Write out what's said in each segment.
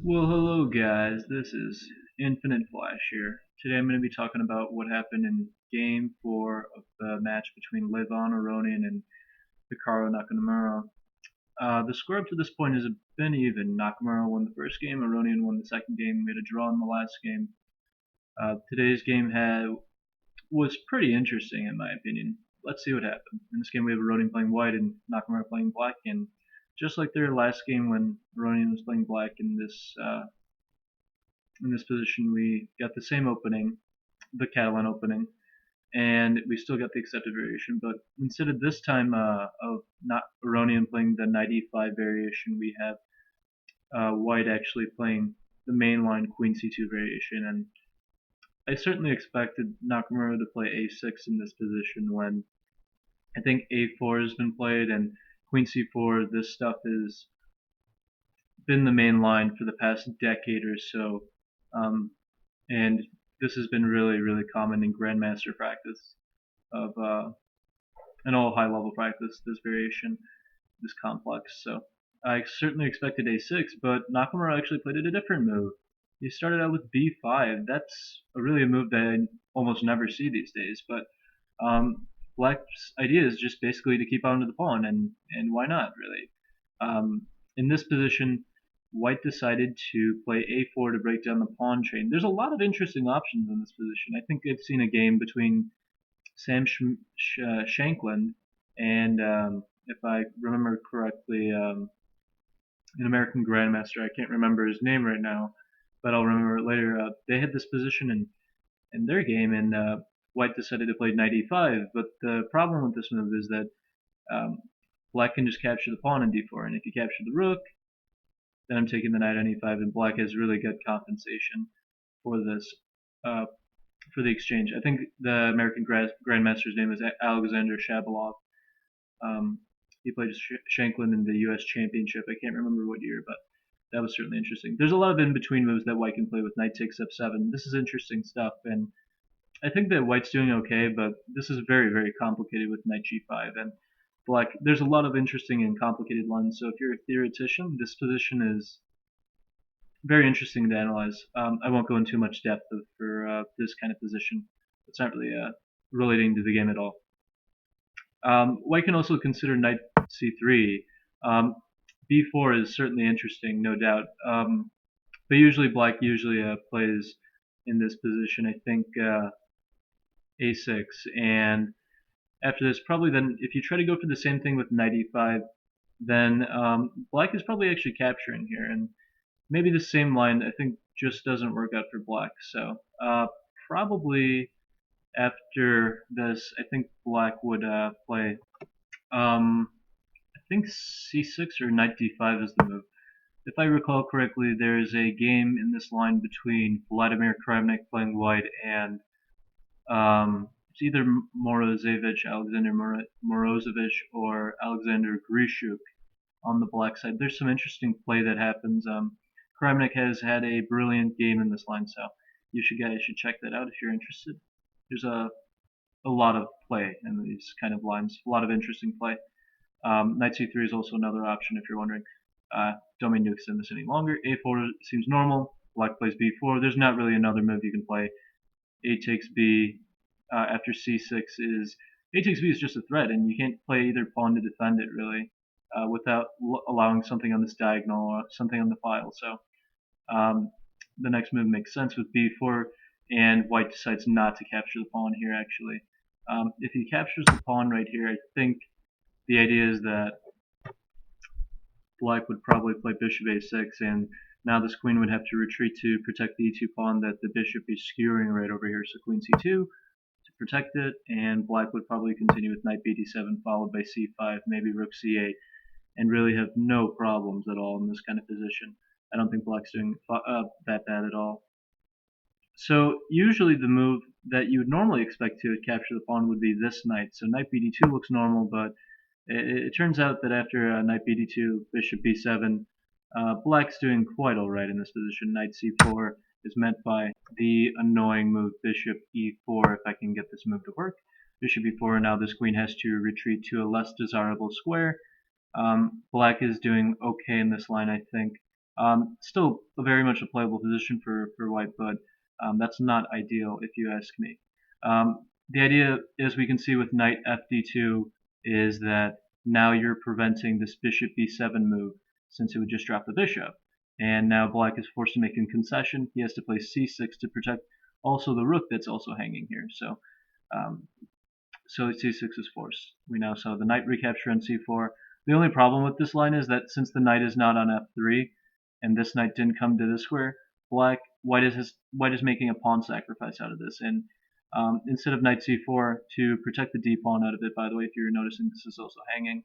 Well, hello guys, this is Infinite Flash here. Today I'm going to be talking about what happened in Game 4 of the match between Levon Aronian and Hikaru Nakamura. The score up to this point has been even. Nakamura won the first game, Aronian won the second game, we had a draw in the last game. Today's game was pretty interesting in my opinion. Let's see what happened. In this game we have Aronian playing white and Nakamura playing black, and just like their last game when Aronian was playing black in this position, we got the same opening, the Catalan opening, and we still got the accepted variation. But instead of this time of not Aronian playing the knight e5 variation, we have White actually playing the mainline Queen c2 variation. And I certainly expected Nakamura to play a6 in this position when I think a4 has been played and Queen c4. This stuff has been the main line for the past decade or so. Um, and this has been really, really common in grandmaster practice of and all high level practice. This variation, this complex. So I certainly expected a6, but Nakamura actually played a different move. He started out with b5. That's really a move that I almost never see these days. But Black's idea is just basically to keep on to the pawn, and why not really? In this position, White decided to play a4 to break down the pawn chain. There's a lot of interesting options in this position. I think I've seen a game between Sam Shankland and, if I remember correctly, an American grandmaster. I can't remember his name right now, but I'll remember it later. They had this position in their game, and White decided to play knight e5. But the problem with this move is that Black can just capture the pawn in d4, and if you capture the rook, then I'm taking the knight on e5, and Black has really good compensation for this, for the exchange. I think the American grandmaster's name is Alexander Shabalov. He played Shankland in the U.S. Championship. I can't remember what year, but that was certainly interesting. There's a lot of in-between moves that White can play with knight takes f7. This is interesting stuff, and I think that White's doing okay, but this is very, very complicated with knight g5, and Black, there's a lot of interesting and complicated lines, so if you're a theoretician, this position is very interesting to analyze. I won't go into too much depth for this kind of position. It's not really relating to the game at all. White can also consider knight c3. b4 is certainly interesting, no doubt. But usually Black plays in this position, I think a6. And after this, probably then, if you try to go for the same thing with knight e5, then Black is probably actually capturing here. And maybe the same line, I think, just doesn't work out for Black. So probably after this, I think Black would play, I think c6 or knight d5 is the move. If I recall correctly, there's a game in this line between Vladimir Kravnik playing white and it's either Alexander Morozevich, or Alexander Grishuk on the black side. There's some interesting play that happens. Kravnik has had a brilliant game in this line, so you guys should check that out if you're interested. There's a lot of play in these kind of lines, a lot of interesting play. Knight c3 is also another option if you're wondering. Don't mean to extend this any longer. a4 seems normal. Black plays b4. There's not really another move you can play. A takes b after c6 is a takes b is just a threat, and you can't play either pawn to defend it really without allowing something on this diagonal or something on the file. So the next move makes sense with b4, and White decides not to capture the pawn here actually. If he captures the pawn right here, I think the idea is that Black would probably play bishop a6, and now this queen would have to retreat to protect the e2 pawn that the bishop is skewering right over here. So queen c2 to protect it, and Black would probably continue with knight bd7 followed by c5, maybe rook c8, and really have no problems at all in this kind of position. I don't think Black's doing that bad at all. So usually the move that you would normally expect to capture the pawn would be this knight. So knight bd2 looks normal, but it turns out that after knight bd2, bishop b7, Black's doing quite alright in this position. Knight c4 is met by the annoying move bishop e4, if I can get this move to work. Bishop e4, now this queen has to retreat to a less desirable square. Black is doing okay in this line, I think. Still very much a playable position for white, but that's not ideal if you ask me. The idea, as we can see with knight fd2, is that now you're preventing this bishop b7 move, since it would just drop the bishop. And now black is forced to make a concession. He has to play c6 to protect also the rook that's also hanging here. Um, so c6 is forced. We now saw the knight recapture on c4. The only problem with this line is that since the knight is not on f3, and this knight didn't come to this square, white is making a pawn sacrifice out of this. And instead of knight c4, to protect the d pawn out of it, by the way, if you're noticing, this is also hanging.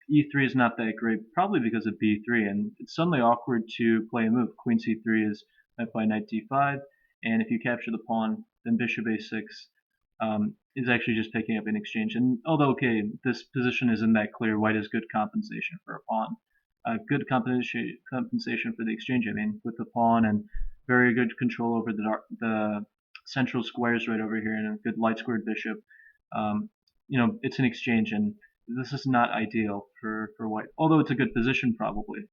E3 is not that great, probably because of b3, and it's suddenly awkward to play a move. Queen c3 is met by knight d5, and if you capture the pawn, then bishop a6 is actually just picking up an exchange. And although, okay, this position isn't that clear, white has good compensation for a pawn. Good compensation for the exchange, I mean, with the pawn, and very good control over the central squares right over here, and a good light squared bishop. It's an exchange, and this is not ideal for white, although it's a good position probably.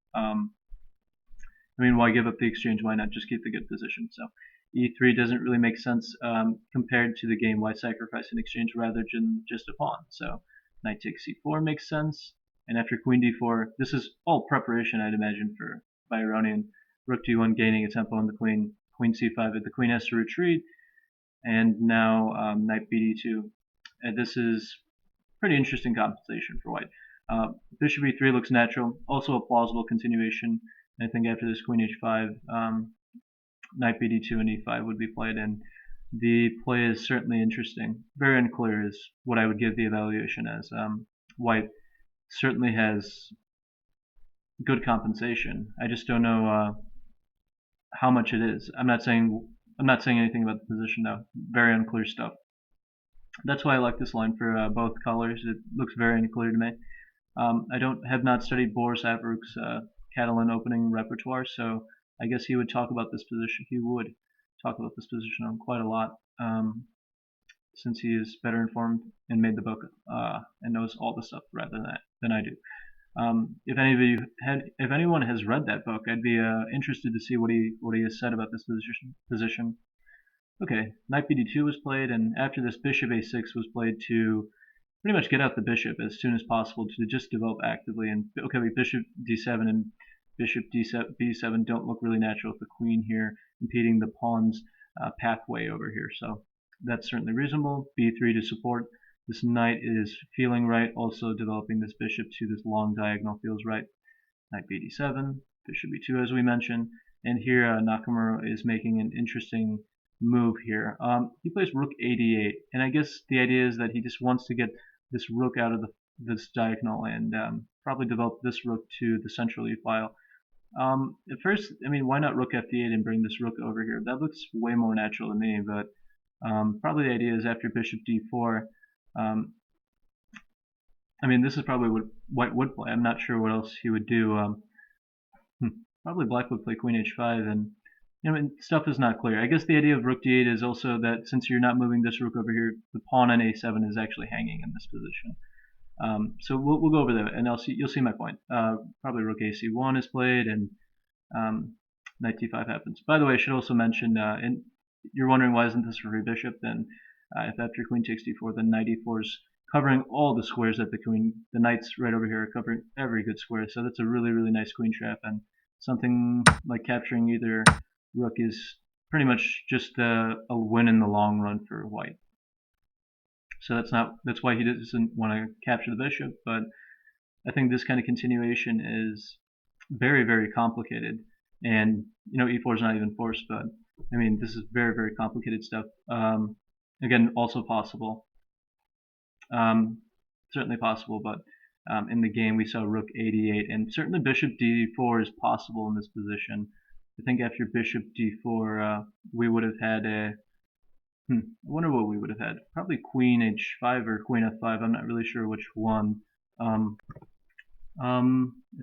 Why give up the exchange? Why not just keep the good position? So e3 doesn't really make sense compared to the game. Why sacrifice an exchange rather than just a pawn? So knight takes c4 makes sense, and after queen d4, this is all preparation, I'd imagine, for by Aronian. Rook d1 gaining a tempo on the queen. Queen c5, the queen has to retreat, and now knight bd2. And this is pretty interesting compensation for white. Bishop e3 looks natural, also a plausible continuation. I think after this queen h5, knight bd2 and e5 would be played, and the play is certainly interesting. Very unclear is what I would give the evaluation as. White certainly has good compensation. I just don't know how much it is. I'm not saying anything about the position though. Very unclear stuff. That's why I like this line for both colors. It looks very unclear to me. I have not studied Boris Averuk's Catalan opening repertoire, so I guess he would talk about this position. He would talk about this position on quite a lot, since he is better informed and made the book and knows all the stuff rather than I do. If anyone has read that book, I'd be interested to see what he has said about this position. Okay, knight bd2 was played, and after this bishop a6 was played to pretty much get out the bishop as soon as possible to just develop actively. And okay, bishop d7 and bishop b7 don't look really natural with the queen here impeding the pawn's pathway over here. So that's certainly reasonable. b3 to support. This knight is feeling right. Also developing this bishop to this long diagonal feels right. Knight bd7, bishop b2 as we mentioned. And here Nakamura is making an interesting move here. He plays rook a8, and I guess the idea is that he just wants to get this rook out of this diagonal and probably develop this rook to the central e file. At first, why not rook fd8 and bring this rook over here? That looks way more natural to me, but probably the idea is after bishop d4, this is probably what white would play. I'm not sure what else he would do. Probably black would play queen h5, and stuff is not clear. I guess the idea of rook d8 is also that since you're not moving this rook over here, the pawn on a7 is actually hanging in this position. So we'll go over that, and you'll see my point. Probably rook ac1 is played, and knight d5 happens. By the way, I should also mention, and you're wondering why isn't this for free bishop? Then if after queen takes d4, then knight e4 is covering all the squares that the knights right over here are covering every good square. So that's a really, really nice queen trap, and something like capturing either rook is pretty much just a win in the long run for white. So that's why he doesn't want to capture the bishop, but I think this kind of continuation is very, very complicated. And e4 is not even forced, but this is very, very complicated stuff. Again, also possible. Certainly possible, but in the game we saw rook a8, and certainly bishop d4 is possible in this position. I think after bishop d4, we would have had I wonder what we would have had. Probably queen h5 or queen f5. I'm not really sure which one. I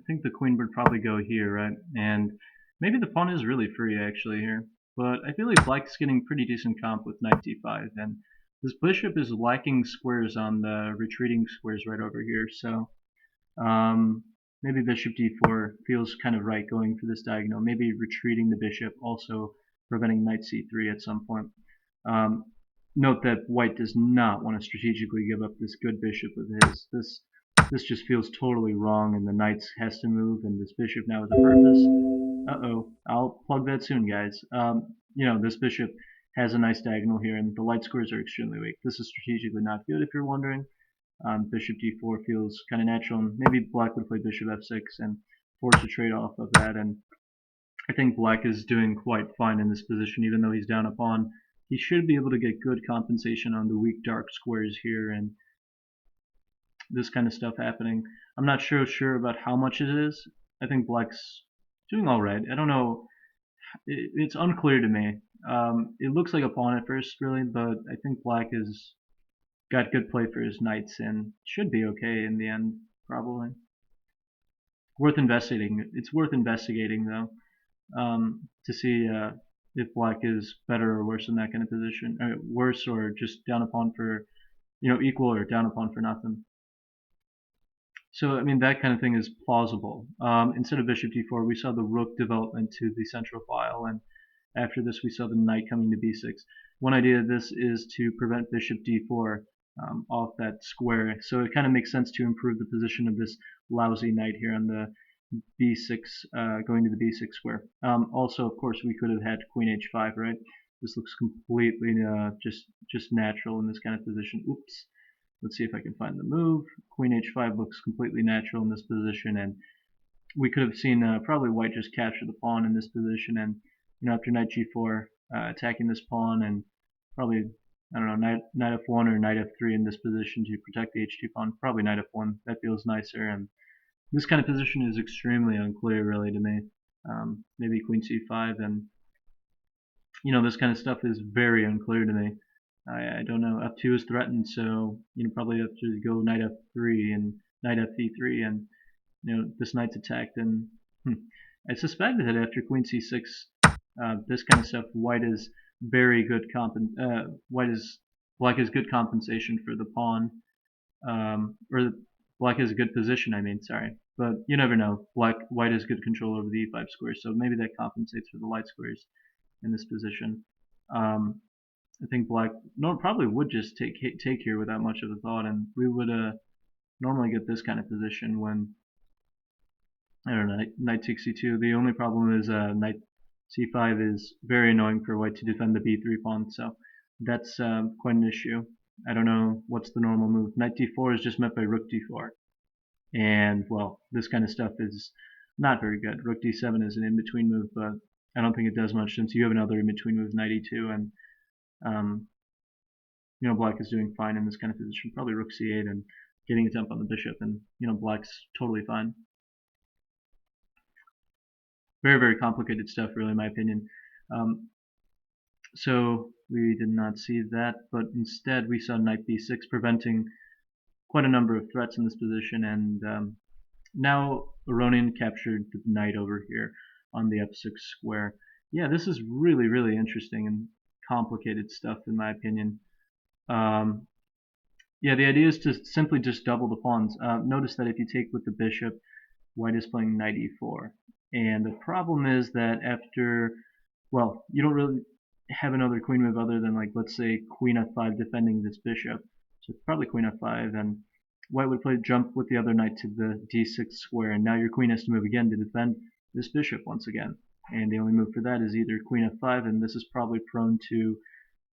think the queen would probably go here, right? And maybe the pawn is really free actually here. But I feel like black's getting pretty decent comp with knight d5, and this bishop is lacking squares on the retreating squares right over here. So maybe bishop d4 feels kind of right going for this diagonal. Maybe retreating the bishop, also preventing knight c3 at some point. Note that white does not want to strategically give up this good bishop of his. This just feels totally wrong, and the knight has to move, and this bishop now has a purpose. Uh-oh, I'll plug that soon, guys. This bishop has a nice diagonal here, and the light squares are extremely weak. This is strategically not good, if you're wondering. Bishop d4 feels kind of natural, and maybe black would play bishop f6 and force a trade off of that, and I think black is doing quite fine in this position, even though he's down a pawn. He should be able to get good compensation on the weak dark squares here, and this kind of stuff happening. I'm not sure about how much it is. I think black's doing alright. I don't know. It's unclear to me. It looks like a pawn at first, really, but I think black has got good play for his knights and should be okay in the end, probably. Worth investigating. It's worth investigating, though, to see if black is better or worse in that kind of position. Worse or just down a pawn for, equal or down a pawn for nothing. So, I mean, that kind of thing is plausible. Instead of bishop d4, we saw the rook development to the central file, and after this we saw the knight coming to b6. One idea of this is to prevent bishop d4 off that square, so it kind of makes sense to improve the position of this lousy knight here on the b6, going to the b6 square. Also, of course, we could have had queen h5, right? This looks completely just natural in this kind of position. Oops. Let's see if I can find the move. Queen h5 looks completely natural in this position, and we could have seen probably white just capture the pawn in this position, and after knight g4, attacking this pawn, and probably, I don't know, knight f1 or knight f3 in this position to protect the h2 pawn. Probably knight f1. That feels nicer, and this kind of position is extremely unclear, really, to me. Maybe queen c5, and this kind of stuff is very unclear to me. I don't know. F2 is threatened, so probably have to go knight f3 and knight f3, and this knight's attacked. And I suspect that after queen c6, this kind of stuff, white is very good black is good compensation for the pawn, or black is a good position. I mean, sorry, but you never know. White has good control over the e5 square, so maybe that compensates for the light squares in this position. I think black probably would just take here without much of a thought, and we would normally get this kind of position when, I don't know, knight takes c2. The only problem is knight c5 is very annoying for white to defend the b3 pawn, so that's quite an issue. I don't know what's the normal move. Knight d4 is just met by rook d4, and well, this kind of stuff is not very good. Rook d7 is an in-between move, but I don't think it does much since you have another in-between move, knight e2, and black is doing fine in this kind of position. Probably rook c8 and getting a jump on the bishop, and black's totally fine. Very, very complicated stuff, really, in my opinion. So we did not see that, but instead we saw knight b6 preventing quite a number of threats in this position, and now Aronian captured the knight over here on the f6 square. Yeah, this is really, really interesting and complicated stuff, in my opinion. Yeah, the idea is to simply just double the pawns. Notice that if you take with the bishop, white is playing knight e4. And the problem is that after, well, you don't really have another queen move other than, like, let's say queen f5 defending this bishop. So it's probably queen f5, and white would play jump with the other knight to the d6 square, and now your queen has to move again to defend this bishop once again. And the only move for that is either queen f5, and this is probably prone to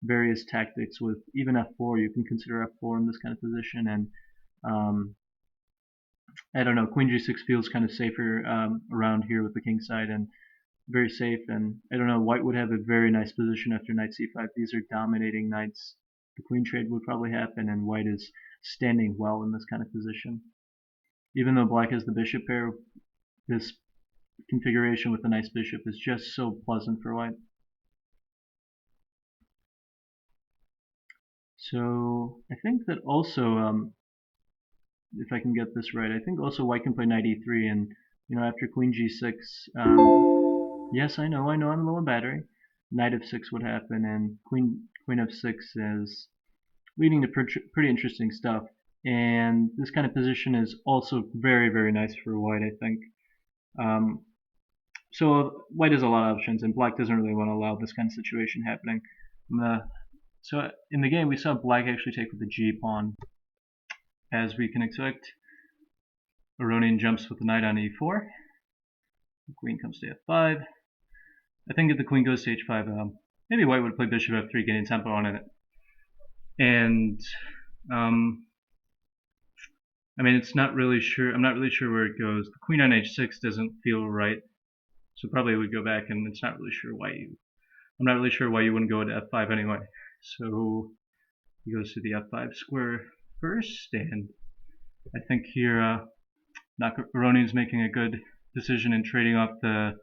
various tactics with even f4. You can consider f4 in this kind of position, and I don't know, queen g6 feels kind of safer around here with the king side, and very safe, and I don't know, white would have a very nice position after knight c5. These are dominating knights. The queen trade would probably happen, and white is standing well in this kind of position. Even though black has the bishop pair, this configuration with the nice bishop is just so pleasant for white. So I think that also, if I can get this right, I think also white can play knight e3, and after queen g6, yes, I know, I'm low on battery. Knight f6 would happen, and queen f6 is leading to pretty interesting stuff. And this kind of position is also very, very nice for white, I think. Um, so white has a lot of options, and black doesn't really want to allow this kind of situation happening. So in the game, we saw black actually take with the G pawn, as we can expect. Aronian jumps with the knight on e4. The queen comes to f5. I think if the queen goes to h5, maybe white would play bishop f3, getting tempo on it. And I mean, it's not really sure. I'm not really sure where it goes. The queen on h6 doesn't feel right, so probably it would go back, and it's not really sure why you. I'm not really sure why you wouldn't go to f5 anyway. So he goes to the f5 square first, and I think here Aronian's making a good decision in trading off the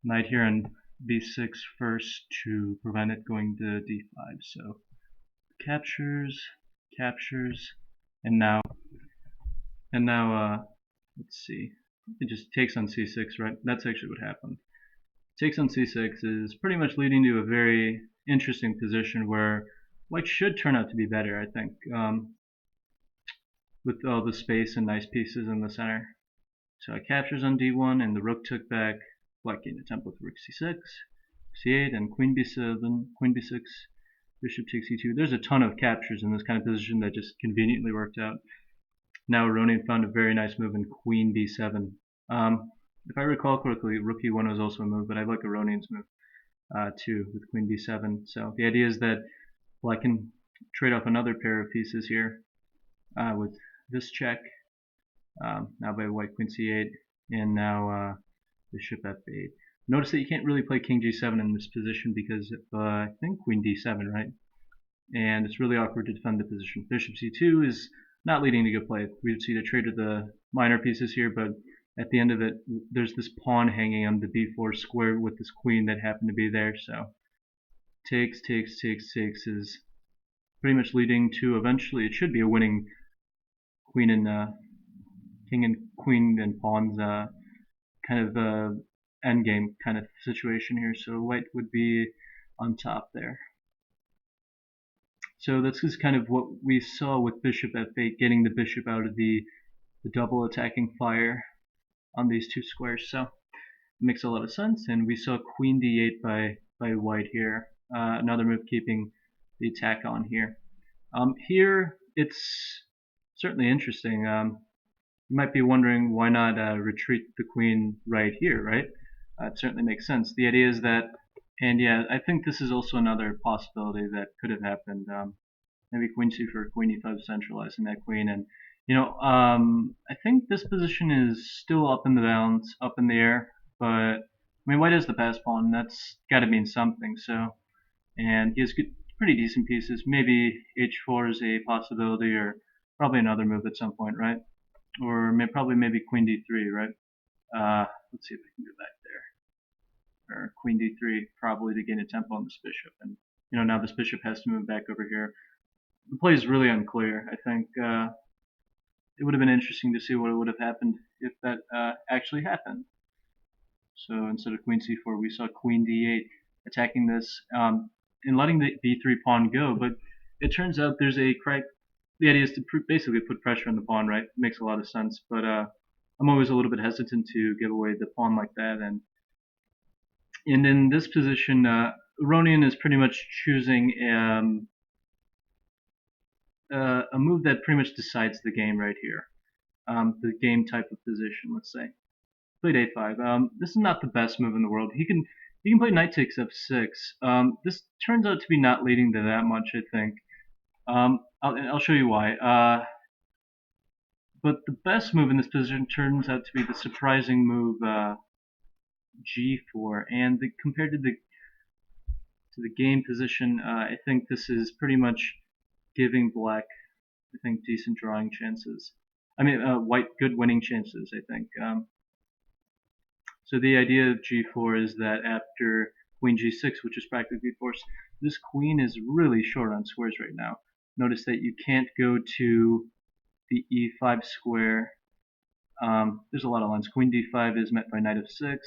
knight here on b6 first to prevent it going to d5. So captures, and now let's see. It just takes on c6, right? That's actually what happened. Takes on c6 is pretty much leading to a very interesting position where white should turn out to be better, I think, with all the space and nice pieces in the center. So it captures on d1, and the rook took back. Black gained a tempo with rook c6, c8, and queen b7, queen b6, bishop takes e2. There's a ton of captures in this kind of position that just conveniently worked out. Now Aronian found a very nice move in queen b7. If I recall correctly, rook e1 was also a move, but I like Aronian's move too with queen b7. So the idea is that black can trade off another pair of pieces here with this check. Now by white queen c8, and now bishop f8. Notice that you can't really play king g7 in this position because of, I think, queen d7, right? And it's really awkward to defend the position. Bishop c2 is not leading to good play. We would see the trade of the minor pieces here, but at the end of it, there's this pawn hanging on the b4 square with this queen that happened to be there. So takes is pretty much leading to eventually it should be a winning queen and king and queen and pawns kind of endgame kind of situation here. So white would be on top there. So this is kind of what we saw with bishop f8, getting the bishop out of the double attacking fire on these two squares. So it makes a lot of sense. And we saw queen d8 by white here. Another move keeping the attack on here. Here it's certainly interesting. You might be wondering why not retreat the queen right here, right? It certainly makes sense. The idea is that, and yeah, I think this is also another possibility that could have happened. Maybe queen c4, queen e5, centralizing that queen, and I think this position is still up in the balance, up in the air. But I mean, white has the pass pawn. That's got to mean something. So, and he has good, pretty decent pieces. Maybe h4 is a possibility, or probably another move at some point, right? Or probably maybe queen d3, right? Let's see if I can go back there. Or queen d3, probably to gain a tempo on this bishop. And now this bishop has to move back over here. The play is really unclear. I think it would have been interesting to see what would have happened if that actually happened. So instead of queen c4, we saw queen d8 attacking this and letting the b3 pawn go. But it turns out there's a crack. The idea is to basically put pressure on the pawn, right? It makes a lot of sense. But I'm always a little bit hesitant to give away the pawn like that. And in this position, Aronian is pretty much choosing a move that pretty much decides the game right here. The game type of position, let's say. Played a5. This is not the best move in the world. He can play knight takes f6. This turns out to be not leading to that much, I think. I'll show you why. But the best move in this position turns out to be the surprising move g4. And compared to the game position, I think this is pretty much giving black, I think, decent drawing chances. I mean, white good winning chances, I think. So the idea of g4 is that after queen g6, which is practically forced, this queen is really short on squares right now. Notice that you can't go to the e5 square. There's a lot of lines. Queen d5 is met by knight f6.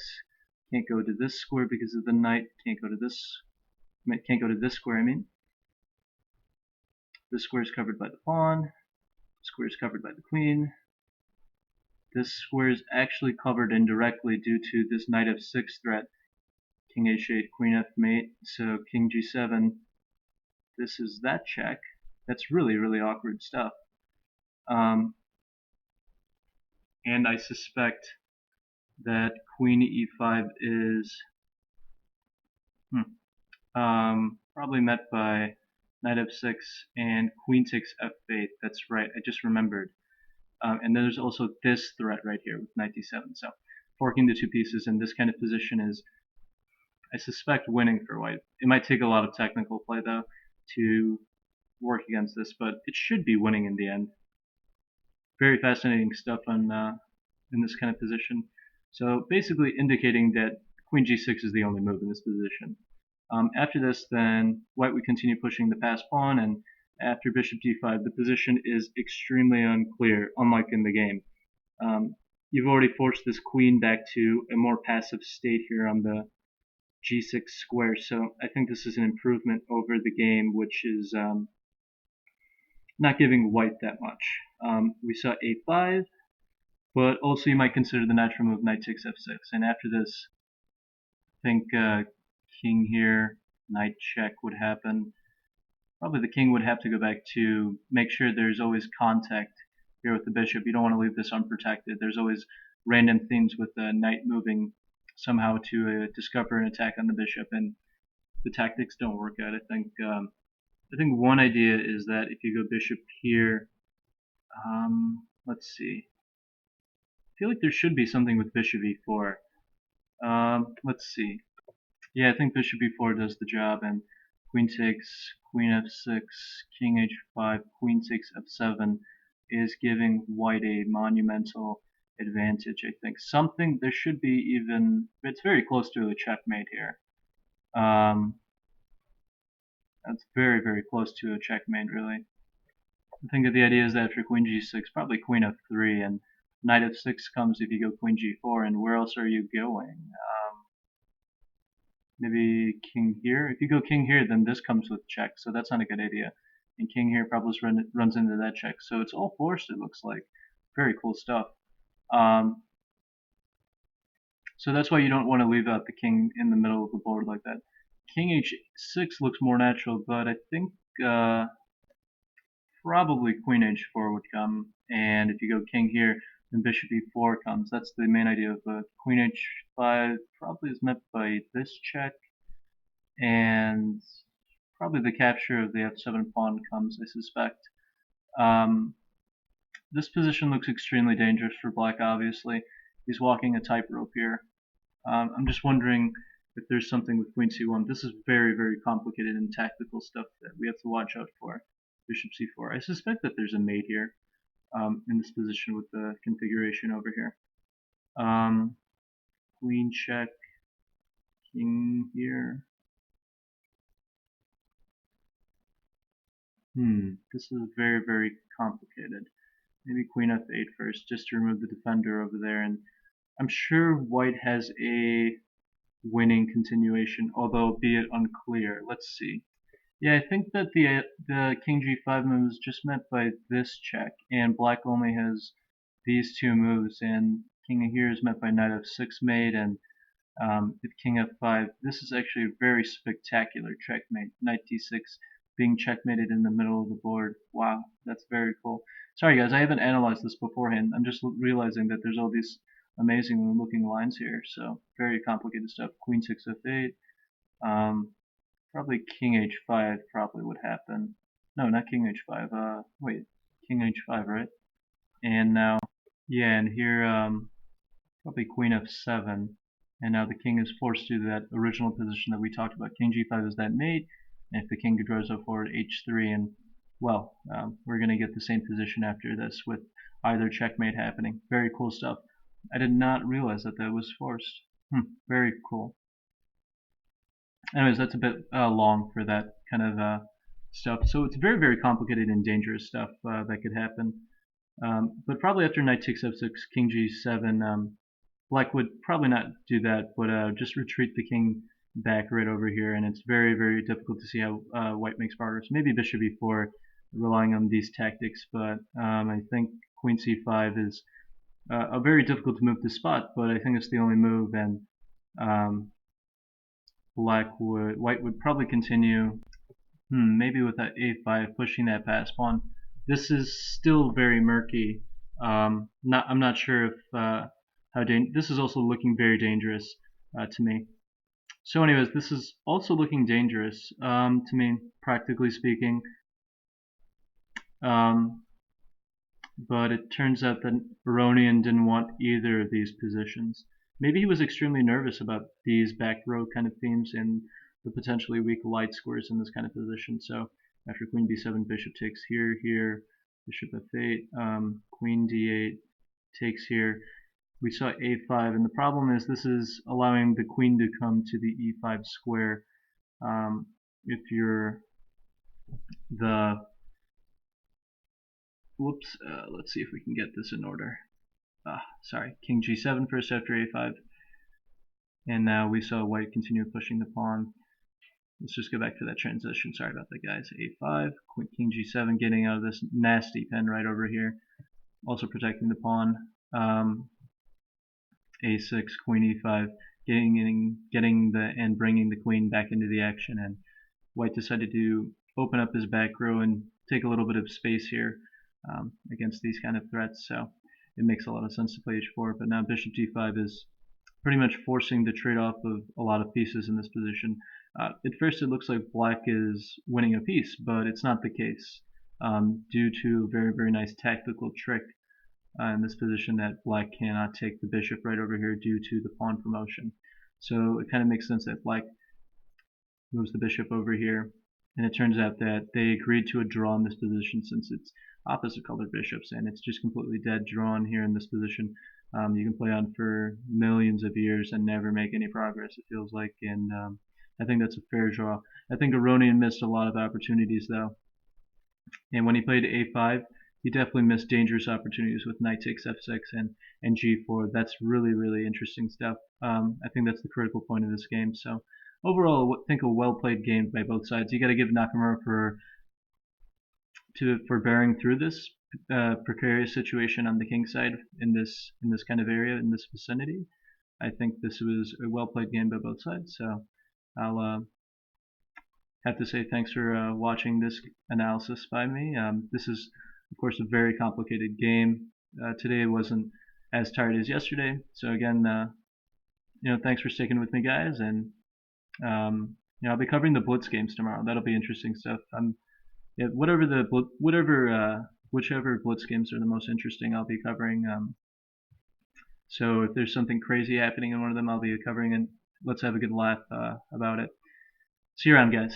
Can't go to this square because of the knight. Can't go to this square, I mean. This square is covered by the pawn. square is covered by the queen. This square is actually covered indirectly due to this knight f6 threat. King h8, queen f mate, so king g7. This is that check. That's really, really awkward stuff. And I suspect that queen e5 is probably met by knight f6 and queen takes f8. That's right, I just remembered. And then there's also this threat right here with knight d7. So forking the two pieces in this kind of position is, I suspect, winning for white. It might take a lot of technical play though to work against this, but it should be winning in the end. Very fascinating stuff in this kind of position. So basically indicating that queen g6 is the only move in this position. After this, then white would continue pushing the pass pawn, and after bishop d5, the position is extremely unclear, unlike in the game. You've already forced this queen back to a more passive state here on the g6 square, so I think this is an improvement over the game, which is not giving white that much. We saw a5, but also you might consider the natural move knight takes f6, and after this, I think king here, knight check would happen. Probably the king would have to go back to make sure there's always contact here with the bishop. You don't want to leave this unprotected. There's always random things with the knight moving somehow to discover an attack on the bishop, and the tactics don't work out. I think one idea is that if you go bishop here, let's see. I feel like there should be something with bishop e4. Let's see. Yeah, I think bishop e4 does the job, and queen takes, queen f6, king h5, queen takes f7 is giving white a monumental advantage, I think. There should be even, it's very close to a checkmate here. That's very, very close to a checkmate, really. I think that the idea is that after queen g6, probably queen f3, and knight f6 comes if you go queen g4, and where else are you going? Maybe king here. If you go king here, then this comes with check, so that's not a good idea. And king here probably runs into that check, so it's all forced, it looks like. Very cool stuff. So that's why you don't want to leave out the king in the middle of the board like that. King h6 looks more natural, but I think probably queen h4 would come, and if you go king here, then bishop e4 comes. That's the main idea of queen h5 probably is met by this check, and probably the capture of the f7 pawn comes, I suspect. This position looks extremely dangerous for black, obviously. He's walking a tightrope here. I'm just wondering if there's something with queen c1. This is very, very complicated and tactical stuff that we have to watch out for. Bishop c4. I suspect that there's a mate here in this position with the configuration over here. Queen check, king here. This is very, very complicated. Maybe queen f8 first, just to remove the defender over there. And I'm sure white has a winning continuation, although be it unclear. Let's see. Yeah, I think that the king g5 move is just met by this check, and black only has these two moves, and king here is met by knight f6 mate, and if king f5, this is actually a very spectacular checkmate. Knight d6 being checkmated in the middle of the board. Wow, that's very cool. Sorry guys, I haven't analyzed this beforehand. I'm just realizing that there's all these amazing looking lines here, so very complicated stuff. Queen 6 f8. Probably king h5 probably would happen. No, not king h5. Wait, king h5, right? And now, yeah, and here probably queen f7. And now the king is forced to that original position that we talked about. King g5 is that mate, and if the king goes forward, h3, and well, we're going to get the same position after this with either checkmate happening. Very cool stuff. I did not realize that that was forced. Very cool. Anyways, that's a bit long for that kind of stuff. So it's very, very complicated and dangerous stuff that could happen. But probably after knight takes f6, king g7, black would probably not do that, but just retreat the king back right over here, and it's very, very difficult to see how white makes progress. Maybe bishop e4 relying on these tactics. But I think queen c5 is a very difficult to move to spot, but I think it's the only move, and um, white would probably continue, maybe with that a5, pushing that pass pawn. This is still very murky. I'm not sure if this is also looking very dangerous to me. So, anyways, this is also looking dangerous to me, practically speaking. Um, but it turns out that Aronian didn't want either of these positions. Maybe he was extremely nervous about these back row kind of themes and the potentially weak light squares in this kind of position. So after queen b7, bishop takes here, bishop f8, queen d8 takes here. We saw a5, and the problem is this is allowing the queen to come to the e5 square. If you're the let's see if we can get this in order. Sorry, king g7 first after a5, and now we saw white continue pushing the pawn. Let's just go back to that transition. Sorry about that, guys. a5, king g7, getting out of this nasty pen right over here, also protecting the pawn. A6, queen e5, and bringing the queen back into the action, and white decided to open up his back row and take a little bit of space here against these kind of threats. So it makes a lot of sense to play h4, but now bishop d5 is pretty much forcing the trade-off of a lot of pieces in this position. At first it looks like black is winning a piece, but it's not the case, due to a very, very nice tactical trick in this position that black cannot take the bishop right over here due to the pawn promotion. So it kind of makes sense that black moves the bishop over here, and it turns out that they agreed to a draw in this position since it's opposite colored bishops, and it's just completely dead drawn here in this position. You can play on for millions of years and never make any progress, it feels like, and I think that's a fair draw. I think Aronian missed a lot of opportunities though, and when he played a5, he definitely missed dangerous opportunities with knight takes f6 and g4. That's really, really interesting stuff. I think that's the critical point of this game. So overall, I think a well-played game by both sides. You got to give Nakamura for bearing through this precarious situation on the king side in this kind of area, in this vicinity. I think this was a well-played game by both sides. So I'll have to say thanks for watching this analysis by me. This is, of course, a very complicated game. Today wasn't as tired as yesterday. So again, thanks for sticking with me, guys, and I'll be covering the Blitz games tomorrow. That'll be interesting stuff. Whichever Blitz games are the most interesting, I'll be covering. So if there's something crazy happening in one of them, I'll be covering, and let's have a good laugh about it. See you around, guys.